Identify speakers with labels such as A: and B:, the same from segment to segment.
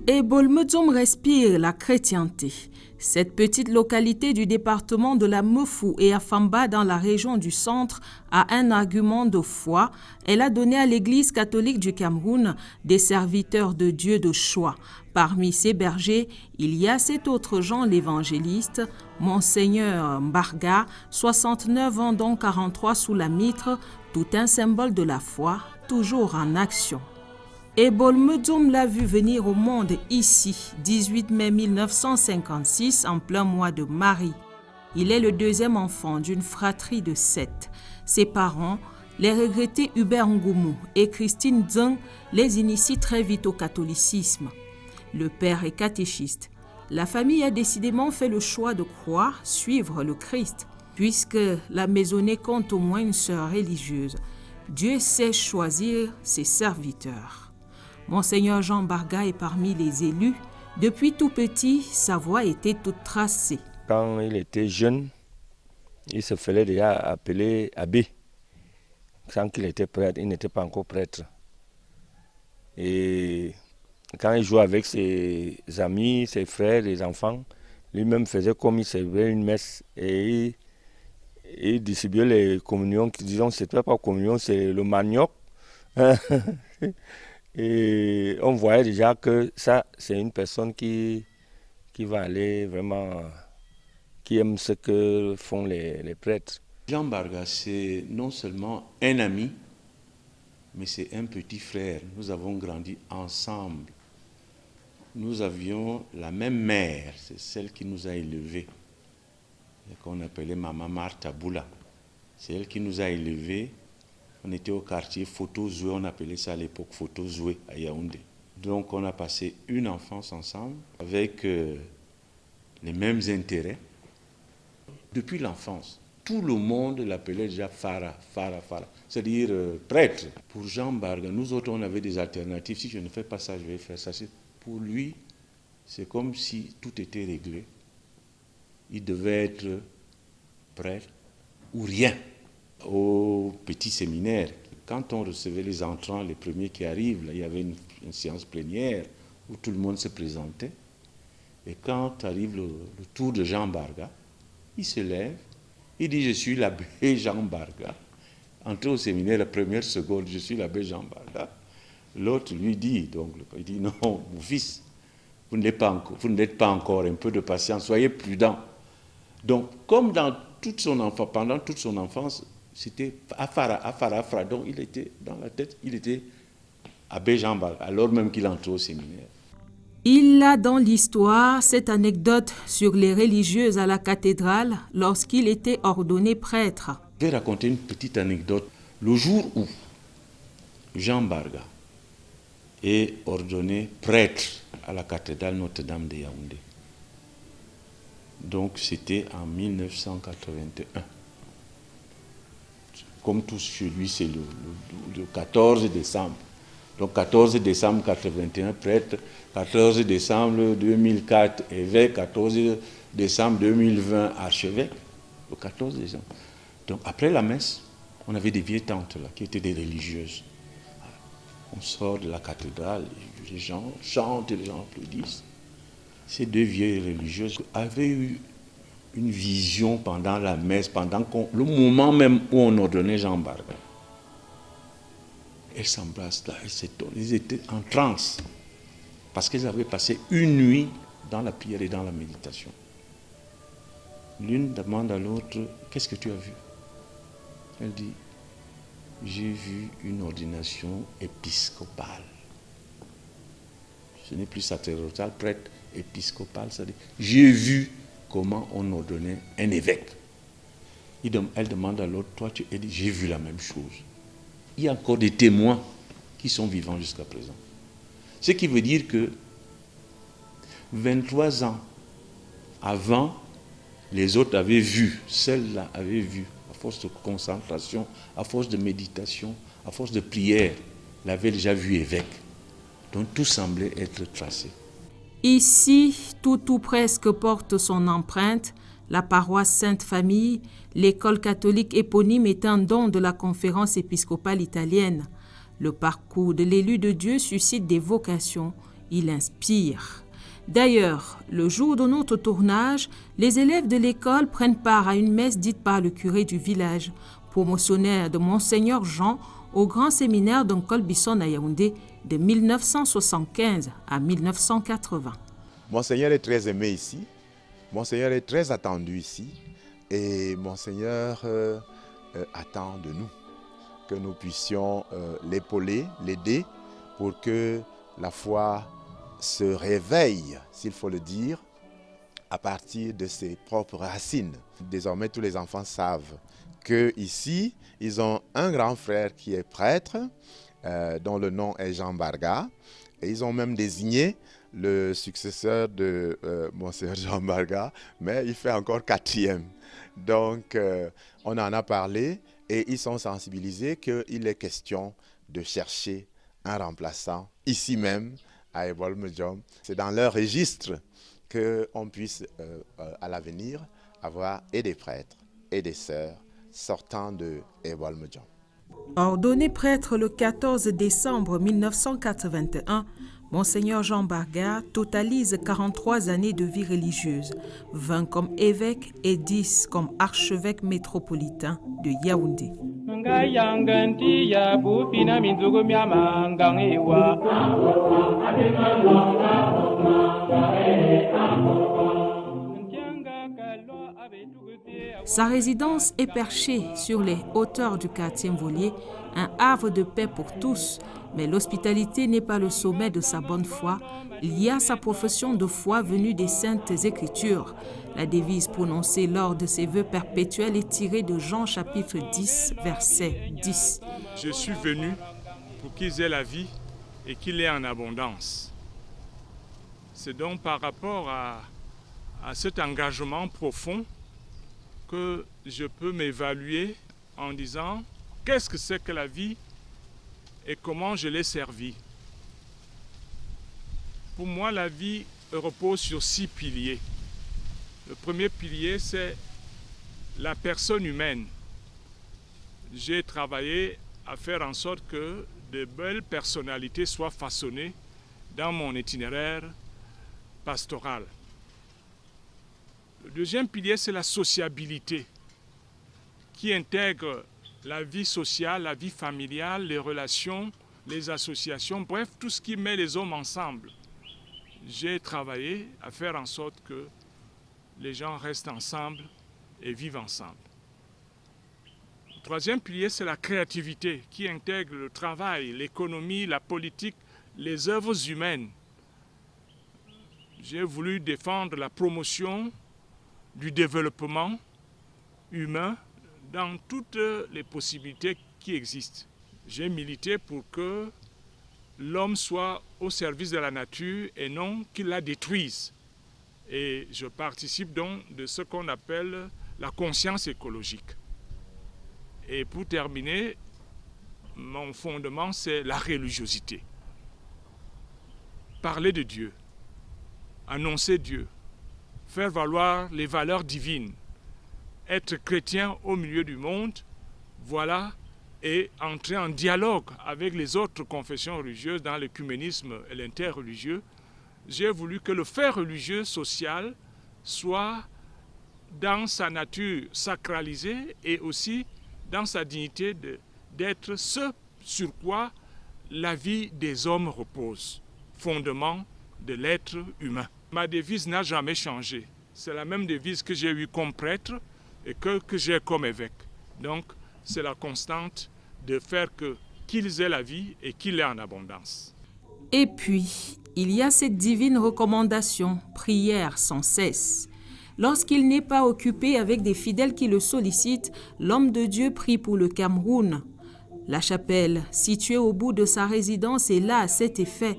A: Et Bolmedzom respire la chrétienté. Cette petite localité du département de la Mefou et Afamba dans la région du centre a un argument de foi. Elle a donné à l'Église catholique du Cameroun des serviteurs de Dieu de choix. Parmi ces bergers, il y a cet autre Jean l'évangéliste, Monseigneur Mbarga, 69 ans dont 43 sous la mitre, tout un symbole de la foi, toujours en action. Et Bolmedzom l'a vu venir au monde ici, 18 mai 1956, en plein mois de Marie. Il est le deuxième enfant d'une fratrie de 7. Ses parents, les regrettés Hubert Ngoumou et Christine Zeng, les initient très vite au catholicisme. Le père est catéchiste. La famille a décidément fait le choix de croire, suivre le Christ, puisque la maisonnée compte au moins une sœur religieuse. Dieu sait choisir ses serviteurs. Monseigneur Jean Mbarga est parmi les élus. Depuis tout petit, sa voie était toute tracée.
B: Quand il était jeune, il se faisait déjà appeler abbé. Sans qu'il était prêtre, il n'était pas encore prêtre. Et quand il jouait avec ses amis, ses frères, les enfants, lui-même faisait comme il servait une messe et il distribuait les communions. Disons, c'était pas communion, c'est le manioc. Et on voyait déjà que ça, c'est une personne qui va aller vraiment, qui aime ce que font les prêtres.
C: Jean Mbarga, c'est non seulement un ami, mais c'est un petit frère. Nous avons grandi ensemble. Nous avions la même mère, c'est celle qui nous a élevés, qu'on appelait Maman Martha Boula. C'est elle qui nous a élevés. On était au quartier Photo Zoué, on appelait ça à l'époque Photo Zoué à Yaoundé. Donc on a passé une enfance ensemble avec les mêmes intérêts. Depuis l'enfance, tout le monde l'appelait déjà Farah, c'est-à-dire prêtre. Pour Jean Mbarga, nous autres on avait des alternatives. Si je ne fais pas ça, je vais faire ça. Pour lui, c'est comme si tout était réglé. Il devait être prêtre ou rien. Au petit séminaire, quand on recevait les entrants, les premiers qui arrivent, là, il y avait une séance plénière où tout le monde se présentait. Et quand arrive le tour de Jean Mbarga, il se lève, il dit « Je suis l'abbé Jean Mbarga ». Entré au séminaire, la première seconde, « Je suis l'abbé Jean Mbarga ». L'autre lui dit, il dit « Non, mon fils, vous n'êtes pas encore, un peu de patience, soyez prudent ». Donc, comme pendant toute son enfance, c'était Afara. Donc, il était dans la tête, il était abbé Jean Mbarga, alors même qu'il entrait au séminaire.
A: Il a dans l'histoire cette anecdote sur les religieuses à la cathédrale lorsqu'il était ordonné prêtre.
C: Je vais raconter une petite anecdote. Le jour où Jean Mbarga est ordonné prêtre à la cathédrale Notre-Dame de Yaoundé, donc c'était en 1981. Comme tout chez lui, c'est le 14 décembre. Donc 14 décembre 81, prêtre, 14 décembre 2004, évêque, 14 décembre 2020, archevêque, le 14 décembre. Donc après la messe, on avait des vieilles tantes là, qui étaient des religieuses. On sort de la cathédrale, les gens chantent et les gens applaudissent. Ces deux vieilles religieuses avaient eu une vision pendant la messe, le moment même où on ordonnait Jean Mbarga. Elles s'embrassent là, elles s'étonnent, elles étaient en transe, parce qu'elles avaient passé une nuit dans la prière et dans la méditation. L'une demande à l'autre, qu'est-ce que tu as vu? Elle dit, j'ai vu une ordination épiscopale. Ce n'est plus sacerdotal, prêtre, épiscopal, c'est-à-dire, j'ai vu comment on ordonnait un évêque. Elle demande à l'autre, toi, elle dit, j'ai vu la même chose. Il y a encore des témoins qui sont vivants jusqu'à présent. Ce qui veut dire que 23 ans avant, les autres avaient vu, celle-là avait vu, à force de concentration, à force de méditation, à force de prière, l'avait déjà vu évêque. Donc tout semblait être tracé.
A: Ici, tout presque porte son empreinte. La paroisse Sainte-Famille, l'école catholique éponyme est un don de la conférence épiscopale italienne. Le parcours de l'élu de Dieu suscite des vocations. il inspire. D'ailleurs, le jour de notre tournage, les élèves de l'école prennent part à une messe dite par le curé du village, promotionnaire de Monseigneur Jean au grand séminaire d'Onkol Bisson à Yaoundé de 1975 à 1980.
D: Monseigneur est très aimé ici, Monseigneur est très attendu ici et Monseigneur attend de nous que nous puissions l'épauler, l'aider pour que la foi se réveille, s'il faut le dire, à partir de ses propres racines. Désormais, tous les enfants savent qu'ici, ils ont un grand frère qui est prêtre, dont le nom est Jean Barga, et ils ont même désigné le successeur de Monseigneur Jean Barga, mais il fait encore 4e. Donc, on en a parlé et ils sont sensibilisés qu'il est question de chercher un remplaçant ici même, à Ebol-Medjom. C'est dans leur registre qu'on puisse, à l'avenir, avoir et des prêtres et des sœurs sortant de Ebol-Medjom.
A: Ordonné prêtre le 14 décembre 1981, Monseigneur Jean Barga totalise 43 années de vie religieuse, 20 comme évêque et 10 comme archevêque métropolitain de Yaoundé. Sa résidence est perchée sur les hauteurs du quartier Mvolier, un havre de paix pour tous, mais l'hospitalité n'est pas le sommet de sa bonne foi. Il y a sa profession de foi venue des Saintes Écritures. La devise prononcée lors de ses vœux perpétuels est tirée de Jean chapitre 10, verset 10.
E: Je suis venu pour qu'ils aient la vie et qu'il ait en abondance. C'est donc par rapport à cet engagement profond que je peux m'évaluer en disant qu'est-ce que c'est que la vie et comment je l'ai servie. Pour moi, la vie repose sur 6 piliers. Le premier pilier, c'est la personne humaine. J'ai travaillé à faire en sorte que de belles personnalités soient façonnées dans mon itinéraire pastoral. Le deuxième pilier, c'est la sociabilité, qui intègre la vie sociale, la vie familiale, les relations, les associations, bref, tout ce qui met les hommes ensemble. J'ai travaillé à faire en sorte que les gens restent ensemble et vivent ensemble. Le troisième pilier, c'est la créativité, qui intègre le travail, l'économie, la politique, les œuvres humaines. J'ai voulu défendre la promotion du développement humain dans toutes les possibilités qui existent. J'ai milité pour que l'homme soit au service de la nature et non qu'il la détruise. Et je participe donc de ce qu'on appelle la conscience écologique. Et pour terminer, mon fondement, c'est la religiosité. Parler de Dieu, annoncer Dieu, faire valoir les valeurs divines, être chrétien au milieu du monde, voilà, et entrer en dialogue avec les autres confessions religieuses dans l'écuménisme et l'interreligieux. J'ai voulu que le fait religieux social soit dans sa nature sacralisée et aussi dans sa dignité d'être ce sur quoi la vie des hommes repose, fondement de l'être humain. Ma devise n'a jamais changé. C'est la même devise que j'ai eue comme prêtre et que j'ai comme évêque. Donc, c'est la constante de faire qu'ils aient la vie et qu'il ait en abondance.
A: Et puis, il y a cette divine recommandation, prière sans cesse. Lorsqu'il n'est pas occupé avec des fidèles qui le sollicitent, l'homme de Dieu prie pour le Cameroun. La chapelle, située au bout de sa résidence, est là à cet effet.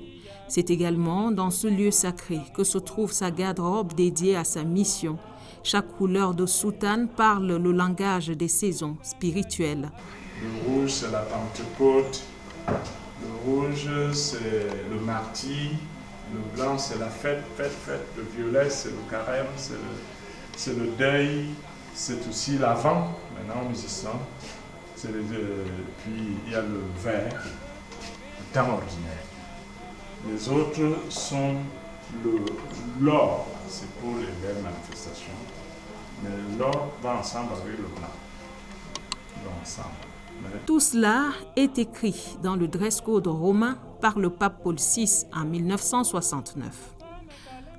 A: C'est également dans ce lieu sacré que se trouve sa garde-robe dédiée à sa mission. Chaque couleur de soutane parle le langage des saisons spirituelles.
E: Le rouge, c'est la Pentecôte. Le rouge, c'est le martyre. Le blanc, c'est la fête. Le violet, c'est le carême, c'est le deuil. C'est aussi l'avant. Maintenant, nous y sommes. Puis, il y a le vert, le temps ordinaire. Les autres sont l'or, c'est pour les belles manifestations, mais l'or va ensemble avec le blanc. Ensemble.
A: Tout cela est écrit dans le dress code romain par le pape Paul VI en 1969.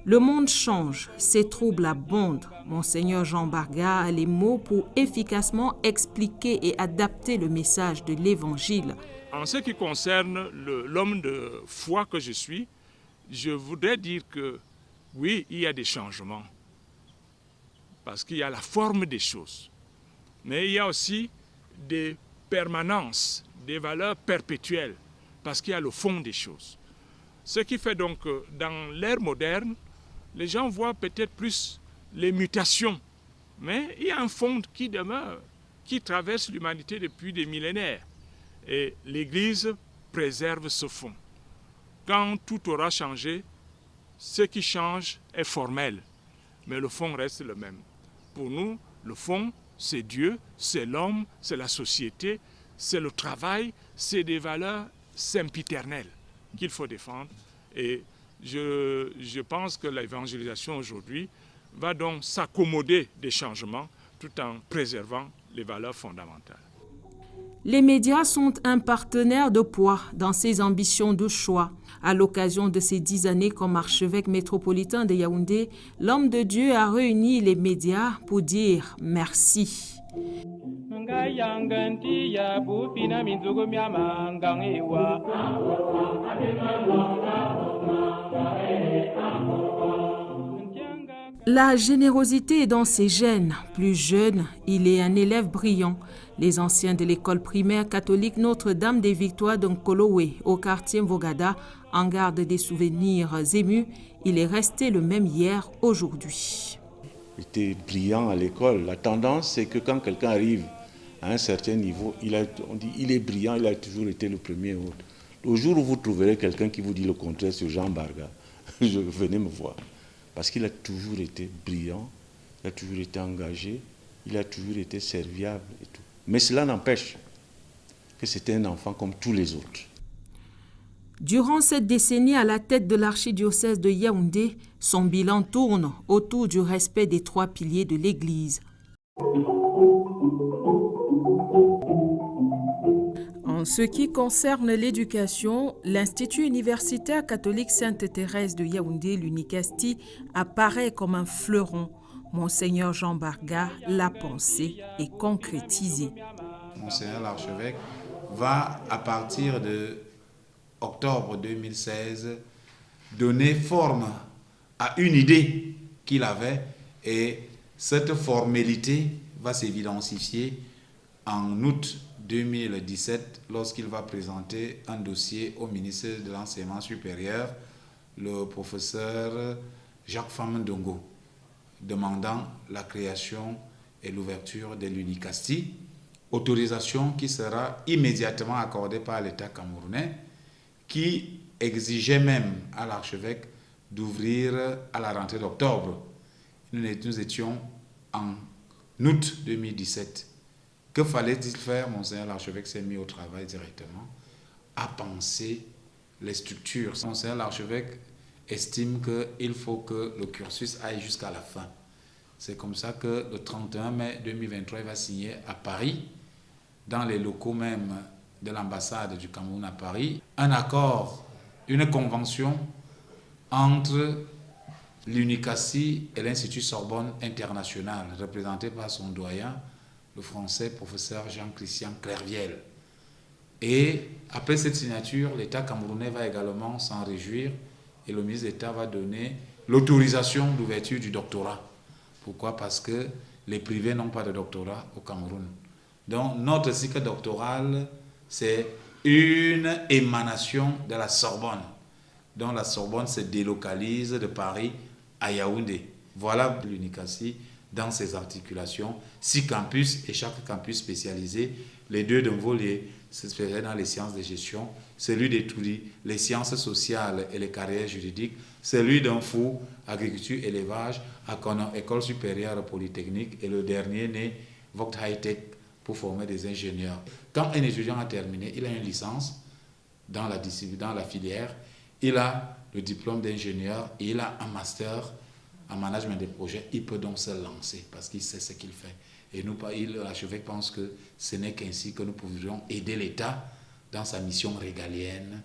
A: Le monde change, ses troubles abondent. Monseigneur Jean Barga a les mots pour efficacement expliquer et adapter le message de l'Évangile.
E: En ce qui concerne l'homme de foi que je suis, je voudrais dire que oui, il y a des changements. Parce qu'il y a la forme des choses. Mais il y a aussi des permanences, des valeurs perpétuelles. Parce qu'il y a le fond des choses. Ce qui fait donc que dans l'ère moderne, les gens voient peut-être plus les mutations. Mais il y a un fond qui demeure, qui traverse l'humanité depuis des millénaires. Et l'Église préserve ce fond. Quand tout aura changé, ce qui change est formel, mais le fond reste le même. Pour nous, le fond, c'est Dieu, c'est l'homme, c'est la société, c'est le travail, c'est des valeurs sempiternelles qu'il faut défendre. Et je pense que l'évangélisation aujourd'hui va donc s'accommoder des changements tout en préservant les valeurs fondamentales.
A: Les médias sont un partenaire de poids dans ses ambitions de choix. À l'occasion de ses 10 années comme archevêque métropolitain de Yaoundé, l'homme de Dieu a réuni les médias pour dire merci. La générosité est dans ses gènes. Plus jeune, il est un élève brillant. Les anciens de l'école primaire catholique Notre-Dame des Victoires d'Nkolowe, au quartier Mvogada, en gardent des souvenirs émus. Il est resté le même hier, aujourd'hui.
C: Il était brillant à l'école. La tendance, c'est que quand quelqu'un arrive à un certain niveau, on dit il est brillant, il a toujours été le premier. Le jour où vous trouverez quelqu'un qui vous dit le contraire sur Jean Barga, venez me voir. Parce qu'il a toujours été brillant, il a toujours été engagé, il a toujours été serviable et tout. Mais cela n'empêche que c'était un enfant comme tous les autres.
A: Durant cette décennie à la tête de l'archidiocèse de Yaoundé, son bilan tourne autour du respect des 3 piliers de l'Église. En ce qui concerne l'éducation, l'Institut universitaire catholique Sainte-Thérèse de Yaoundé, l'UNICASTI, apparaît comme un fleuron. Monseigneur Jean Barga l'a pensé et concrétisé.
F: Monseigneur l'archevêque va, à partir de octobre 2016, donner forme à une idée qu'il avait, et cette formalité va s'évidentifier en août 2017 lorsqu'il va présenter un dossier au ministre de l'Enseignement supérieur, le professeur Jacques Famendongo, demandant la création et l'ouverture de l'UNICASTI, autorisation qui sera immédiatement accordée par l'État camerounais, qui exigeait même à l'archevêque d'ouvrir à la rentrée d'octobre. Nous étions en août 2017. Que fallait-il faire? Monseigneur l'archevêque s'est mis au travail directement à penser les structures. Monseigneur l'archevêque estime qu'il faut que le cursus aille jusqu'à la fin. C'est comme ça que le 31 mai 2023, il va signer à Paris, dans les locaux même de l'ambassade du Cameroun à Paris, un accord, une convention entre l'UNICASTI et l'Institut Sorbonne International, représenté par son doyen, le français professeur Jean-Christian Clerviel. Et après cette signature, l'État camerounais va également s'en réjouir et le ministre d'État va donner l'autorisation d'ouverture du doctorat. Pourquoi? Parce que les privés n'ont pas de doctorat au Cameroun. Donc notre cycle doctoral, c'est une émanation de la Sorbonne. Donc la Sorbonne se délocalise de Paris à Yaoundé. Voilà l'UNICASTI dans ses articulations, 6 campus et chaque campus spécialisé. Les 2 de Mvolé se spécialisent dans les sciences de gestion, celui d'Etouli, les sciences sociales et les carrières juridiques, celui d'Enfou, agriculture, élevage, à Konon, école supérieure polytechnique, et le dernier né, Vogt High Tech, pour former des ingénieurs. Quand un étudiant a terminé, il a une licence dans la filière, il a le diplôme d'ingénieur et il a un master en management des projets. Il peut donc se lancer parce qu'il sait ce qu'il fait. Et nous, l'archevêque pense que ce n'est qu'ainsi que nous pourrions aider l'État dans sa mission régalienne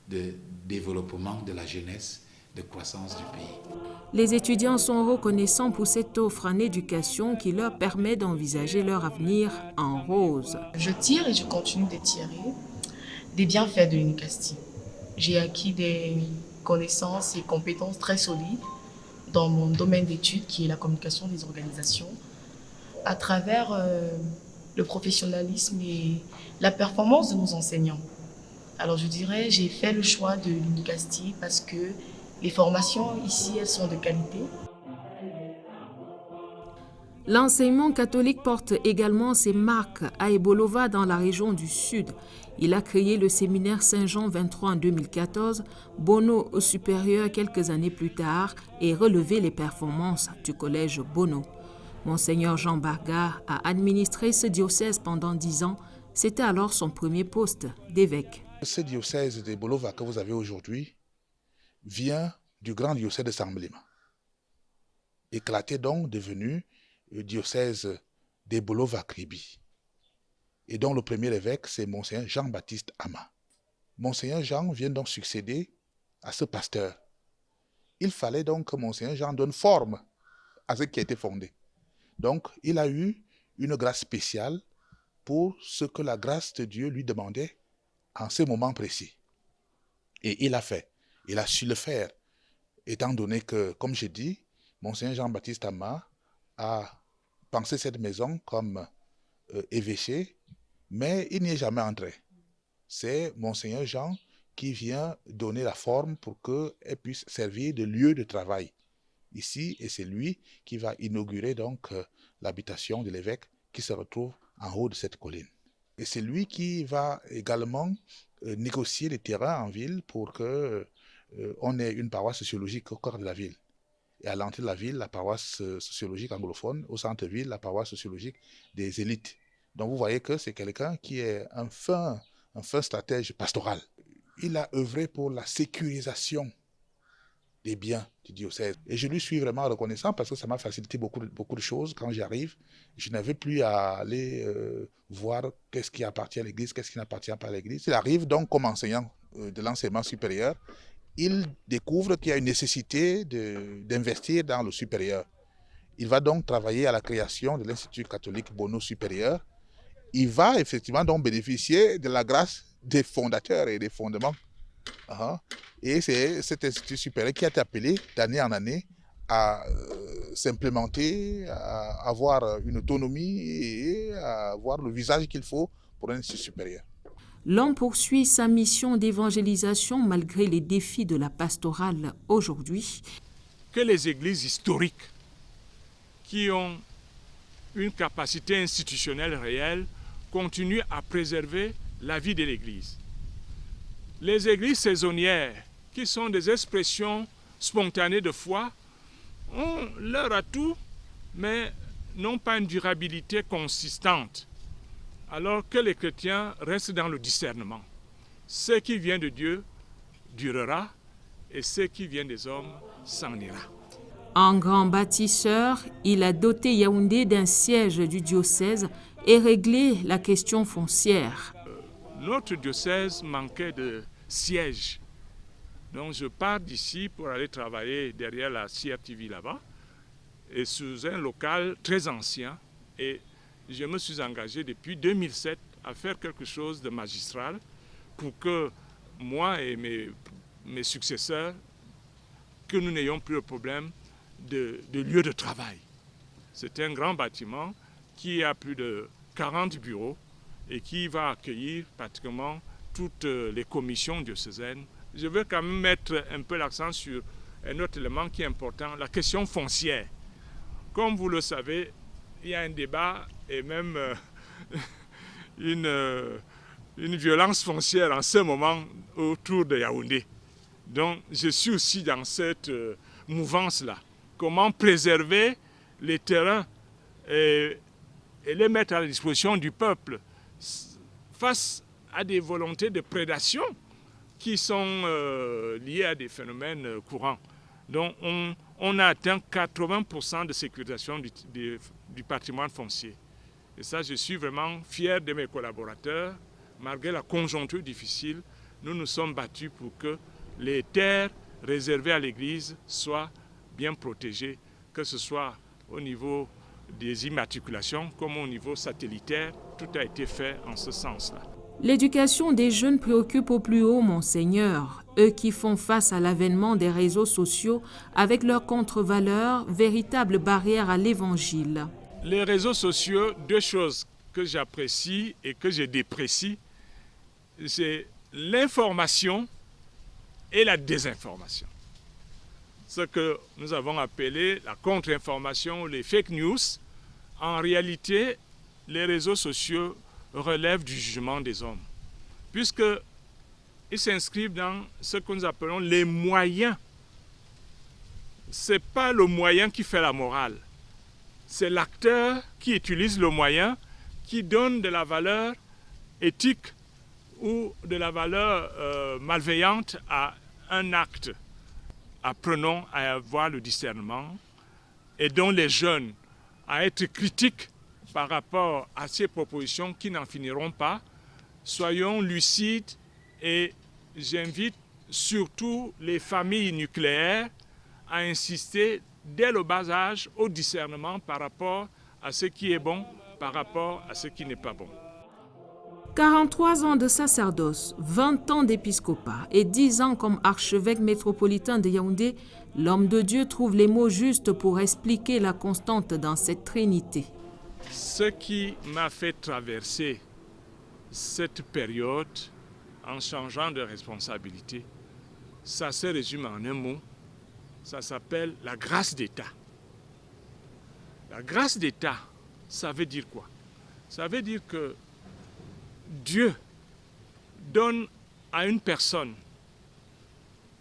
F: de développement de la jeunesse, de croissance du pays.
A: Les étudiants sont reconnaissants pour cette offre en éducation qui leur permet d'envisager leur avenir en rose.
G: Je tire et je continue de tirer des bienfaits de l'Unicasti. J'ai acquis des connaissances et compétences très solides dans mon domaine d'études qui est la communication des organisations à travers le professionnalisme et la performance de nos enseignants. Alors je dirais, j'ai fait le choix de l'Unicasti parce que les formations ici, elles sont de qualité.
A: L'enseignement catholique porte également ses marques à Ebolova dans la région du Sud. Il a créé le séminaire Saint-Jean 23 en 2014, Bono au supérieur quelques années plus tard et relevé les performances du collège Bono. Monseigneur Jean Barga a administré ce diocèse pendant 10 ans. C'était alors son premier poste d'évêque.
H: Ce diocèse d'Ebolova que vous avez aujourd'hui vient du grand diocèse de Samblima, éclaté donc devenu le diocèse d'Ebolova-Kribi, et dont le premier évêque c'est Monseigneur Jean-Baptiste Ama. Monseigneur Jean vient donc succéder à ce pasteur. Il fallait donc que Monseigneur Jean donne forme à ce qui a été fondé. Donc il a eu une grâce spéciale pour ce que la grâce de Dieu lui demandait en ce moment précis. Et il a fait. Il a su le faire, étant donné que, comme j'ai dit, Monseigneur Jean-Baptiste Ama a pensé cette maison comme évêché, mais il n'y est jamais entré. C'est Monseigneur Jean qui vient donner la forme pour qu'elle puisse servir de lieu de travail ici, et c'est lui qui va inaugurer donc l'habitation de l'évêque qui se retrouve en haut de cette colline. Et c'est lui qui va également négocier les terrains en ville pour que on ait une paroisse sociologique au cœur de la ville. Et à l'entrée de la ville, la paroisse sociologique anglophone, au centre-ville, la paroisse sociologique des élites. Donc vous voyez que c'est quelqu'un qui est un fin stratège pastoral. Il a œuvré pour la sécurisation des biens du diocèse. Et je lui suis vraiment reconnaissant parce que ça m'a facilité beaucoup de choses. Quand j'arrive, je n'avais plus à aller voir qu'est-ce qui appartient à l'Église, qu'est-ce qui n'appartient pas à l'Église. Il arrive donc comme enseignant de l'enseignement supérieur. Il découvre qu'il y a une nécessité d'investir dans le supérieur. Il va donc travailler à la création de l'Institut catholique Bono supérieur. Il va effectivement donc bénéficier de la grâce des fondateurs et des fondements. Et c'est cet institut supérieur qui a été appelé d'année en année à s'implémenter, à avoir une autonomie et à avoir le visage qu'il faut pour un institut supérieur.
A: L'homme poursuit sa mission d'évangélisation malgré les défis de la pastorale aujourd'hui.
E: Que les églises historiques qui ont une capacité institutionnelle réelle continuent à préserver la vie de l'Église. Les églises saisonnières, qui sont des expressions spontanées de foi, ont leur atout, mais n'ont pas une durabilité consistante, alors que les chrétiens restent dans le discernement. Ce qui vient de Dieu durera, et ce qui vient des hommes s'en ira.
A: En grand bâtisseur, il a doté Yaoundé d'un siège du diocèse et réglé la question foncière.
E: Notre diocèse manquait de siège. Donc je pars d'ici pour aller travailler derrière la CRTV là-bas, et sous un local très ancien. Et je me suis engagé depuis 2007 à faire quelque chose de magistral pour que moi et mes successeurs, que nous n'ayons plus de problème de lieu de travail. C'est un grand bâtiment qui a plus de 40 bureaux et qui va accueillir pratiquement toutes les commissions diocésaines. Je veux quand même mettre un peu l'accent sur un autre élément qui est important, la question foncière. Comme vous le savez, il y a un débat et même une violence foncière en ce moment autour de Yaoundé. Donc je suis aussi dans cette mouvance-là. Comment préserver les terrains et les mettre à la disposition du peuple face à des volontés de prédation qui sont liés à des phénomènes courants. Donc on a atteint 80% de sécurisation du patrimoine foncier. Et ça, je suis vraiment fier de mes collaborateurs. Malgré la conjoncture difficile, nous nous sommes battus pour que les terres réservées à l'Église soient bien protégées, que ce soit au niveau des immatriculations comme au niveau satellitaire. Tout a été fait en ce sens-là.
A: L'éducation des jeunes préoccupe au plus haut, Monseigneur, eux qui font face à l'avènement des réseaux sociaux avec leurs contre-valeurs, véritable barrière à l'Évangile.
E: Les réseaux sociaux, deux choses que j'apprécie et que je déprécie, c'est l'information et la désinformation. Ce que nous avons appelé la contre-information, les fake news. En réalité, les réseaux sociaux relèvent du jugement des hommes, puisqu'ils s'inscrivent dans ce que nous appelons les moyens. Ce n'est pas le moyen qui fait la morale, c'est l'acteur qui utilise le moyen, qui donne de la valeur éthique ou de la valeur malveillante à un acte. Apprenons à avoir le discernement, aidons les jeunes à être critiques par rapport à ces propositions qui n'en finiront pas. Soyons lucides et j'invite surtout les familles nucléaires à insister dès le bas âge au discernement par rapport à ce qui est bon, par rapport à ce qui n'est pas bon.
A: 43 ans de sacerdoce, 20 ans d'épiscopat et 10 ans comme archevêque métropolitain de Yaoundé, l'homme de Dieu trouve les mots justes pour expliquer la constante dans cette trinité.
E: Ce qui m'a fait traverser cette période en changeant de responsabilité, ça se résume en un mot, ça s'appelle la grâce d'État. La grâce d'État, ça veut dire quoi? Ça veut dire que Dieu donne à une personne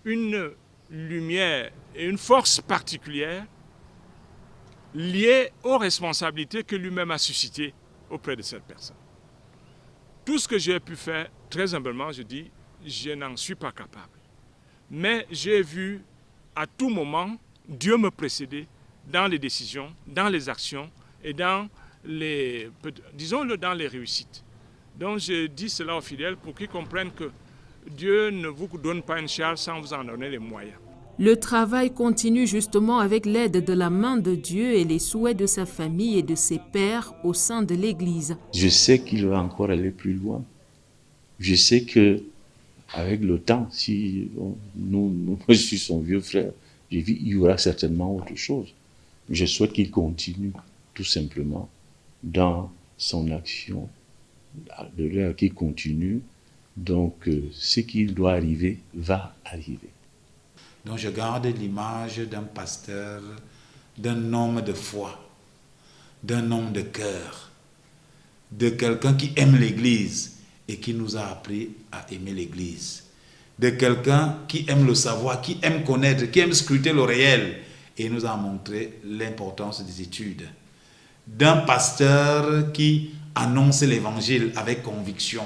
E: une lumière et une force particulière liées aux responsabilités que lui-même a suscitées auprès de cette personne. Tout ce que j'ai pu faire, très humblement, je dis, je n'en suis pas capable. Mais j'ai vu à tout moment Dieu me précéder dans les décisions, dans les actions et dans les, disons-le, dans les réussites. Donc je dis cela aux fidèles pour qu'ils comprennent que Dieu ne vous donne pas une charge sans vous en donner les moyens.
A: Le travail continue justement avec l'aide de la main de Dieu et les souhaits de sa famille et de ses pairs au sein de l'Église.
C: Je sais qu'il va encore aller plus loin. Je sais que avec le temps, si je suis son vieux frère, il y aura certainement autre chose. Je souhaite qu'il continue tout simplement dans son action, qu'il continue. Donc, ce qui doit arriver va arriver.
F: Donc je garde l'image d'un pasteur, d'un homme de foi, d'un homme de cœur, de quelqu'un qui aime l'Église et qui nous a appris à aimer l'Église, de quelqu'un qui aime le savoir, qui aime connaître, qui aime scruter le réel et nous a montré l'importance des études, d'un pasteur qui annonce l'Évangile avec conviction.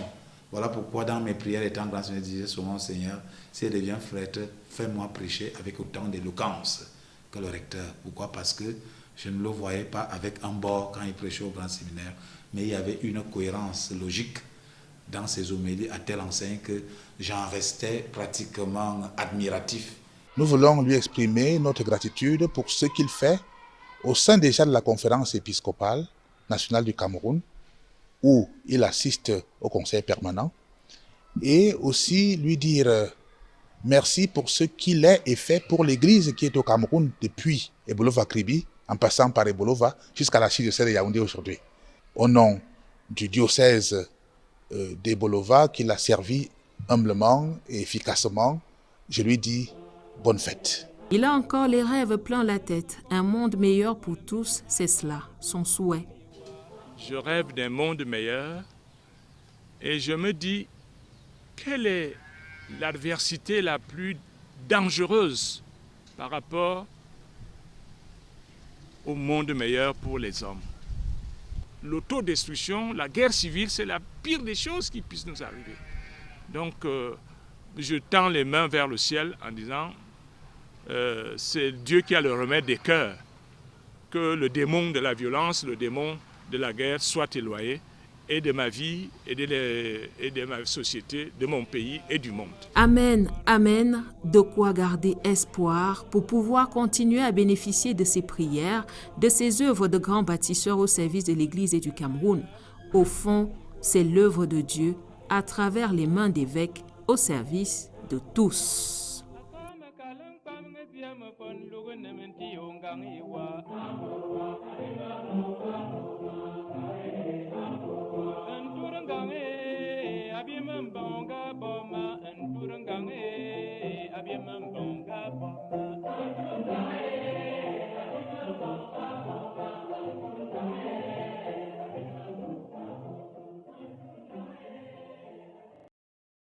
F: Voilà pourquoi dans mes prières étant grand, je disais souvent, Seigneur, si elle devient frêtre, fais-moi prêcher avec autant d'éloquence que le recteur. Pourquoi? Parce que je ne le voyais pas avec un bord quand il prêchait au grand séminaire, mais il y avait une cohérence logique dans ses homélies à telle enseigne que j'en restais pratiquement admiratif.
H: Nous voulons lui exprimer notre gratitude pour ce qu'il fait au sein déjà de la conférence épiscopale nationale du Cameroun, où il assiste au conseil permanent, et aussi lui dire merci pour ce qu'il est et fait pour l'Église qui est au Cameroun depuis Ebolova-Kribi, en passant par Ebolova jusqu'à l'archidiocèse de Yaoundé aujourd'hui. Au nom du diocèse d'Ebolova, qu'il a servi humblement et efficacement, je lui dis bonne fête.
A: Il a encore les rêves plein la tête. Un monde meilleur pour tous, c'est cela, son souhait.
E: Je rêve d'un monde meilleur et je me dis, quelle est l'adversité la plus dangereuse par rapport au monde meilleur pour les hommes? L'autodestruction, la guerre civile, c'est la pire des choses qui puissent nous arriver. Donc, je tends les mains vers le ciel en disant c'est Dieu qui a le remède des cœurs, que le démon de la violence, le démon de la guerre soit éloigné et de ma vie et de ma société, de mon pays et du monde.
A: Amen, amen, de quoi garder espoir pour pouvoir continuer à bénéficier de ces prières, de ces œuvres de grands bâtisseurs au service de l'Église et du Cameroun. Au fond, c'est l'œuvre de Dieu à travers les mains d'évêques au service de tous.